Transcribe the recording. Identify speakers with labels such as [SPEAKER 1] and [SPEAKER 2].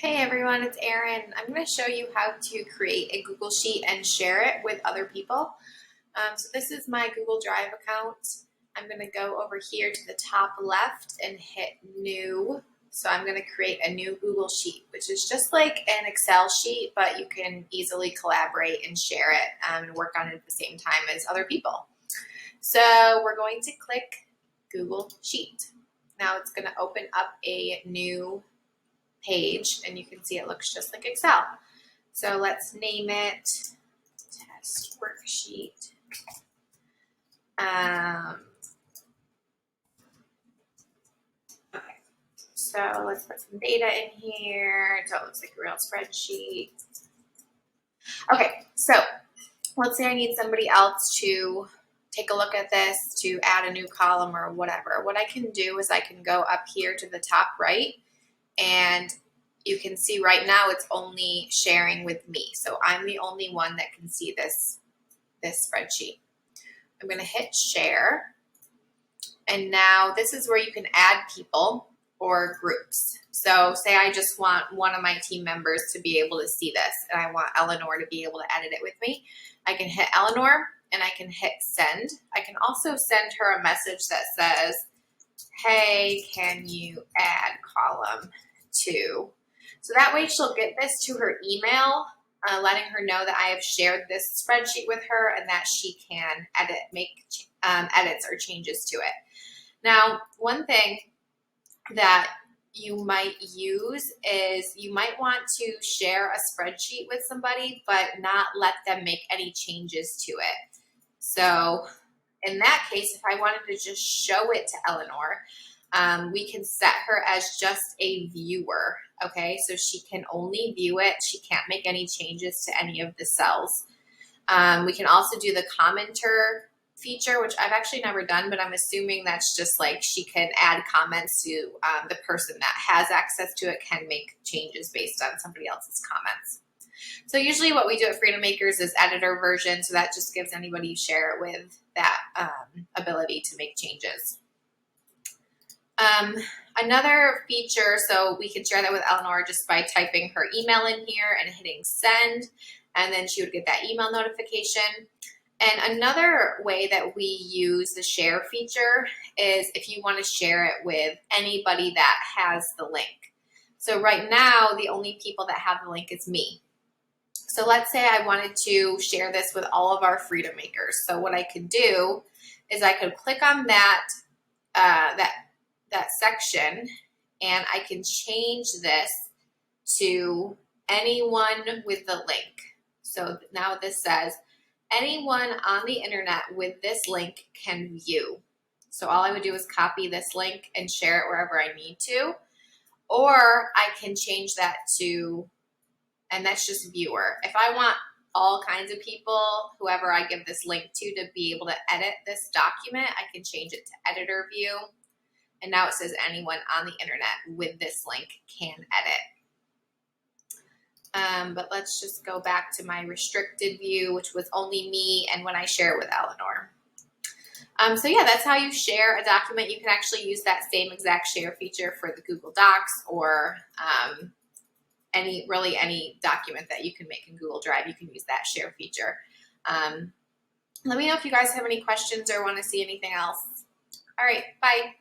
[SPEAKER 1] Hey everyone, it's Erin. I'm going to show you how to create a Google Sheet and share it with other people. So this is my Google Drive account. I'm going to go over here to the top left and hit New. So I'm going to create a new Google Sheet, which is just like an Excel sheet, but you can easily collaborate and share it and work on it at the same time as other people. So we're going to click Google Sheet. Now it's going to open up a new page, and you can see it looks just like Excel. So let's name it test worksheet. Okay, so let's put some data in here so it looks like a real spreadsheet. Okay, so let's say I need somebody else to take a look at this, to add a new column or whatever. What I can do is I can go up here to the top right, and you can see right now it's only sharing with me. So I'm the only one that can see this spreadsheet. I'm going to hit share. And now this is where you can add people or groups. So say I just want one of my team members to be able to see this, and I want Eleanor to be able to edit it with me. I can hit Eleanor and I can hit send. I can also send her a message that says, hey, can you add column 2? So that way she'll get this to her email, letting her know that I have shared this spreadsheet with her and that she can make edits or changes to it. Now, one thing that you might use is you might want to share a spreadsheet with somebody, but not let them make any changes to it. So in that case, if I wanted to just show it to Eleanor, we can set her as just a viewer, okay? So she can only view it. She can't make any changes to any of the cells. We can also do the commenter feature, which I've actually never done, but I'm assuming that's just like she can add comments to the person that has access to it can make changes based on somebody else's comments. So usually what we do at Freedom Makers is editor version, so that just gives anybody you share it with that ability to make changes. Another feature, so we can share that with Eleanor just by typing her email in here and hitting send, and then she would get that email notification. And another way that we use the share feature is if you want to share it with anybody that has the link. So right now, the only people that have the link is me. So let's say I wanted to share this with all of our Freedom Makers. So what I could do is I could click on that section, and I can change this to anyone with the link. So now this says anyone on the internet with this link can view. So all I would do is copy this link and share it wherever I need to, or I can change that to, and that's just viewer. If I want all kinds of people, whoever I give this link to be able to edit this document, I can change it to editor view. And now it says anyone on the internet with this link can edit. But let's just go back to my restricted view, which was only me and when I share it with Eleanor. So yeah, that's how you share a document. You can actually use that same exact share feature for the Google Docs or any document that you can make in Google Drive. You can use that share feature. Let me know if you guys have any questions or want to see anything else. All right, bye.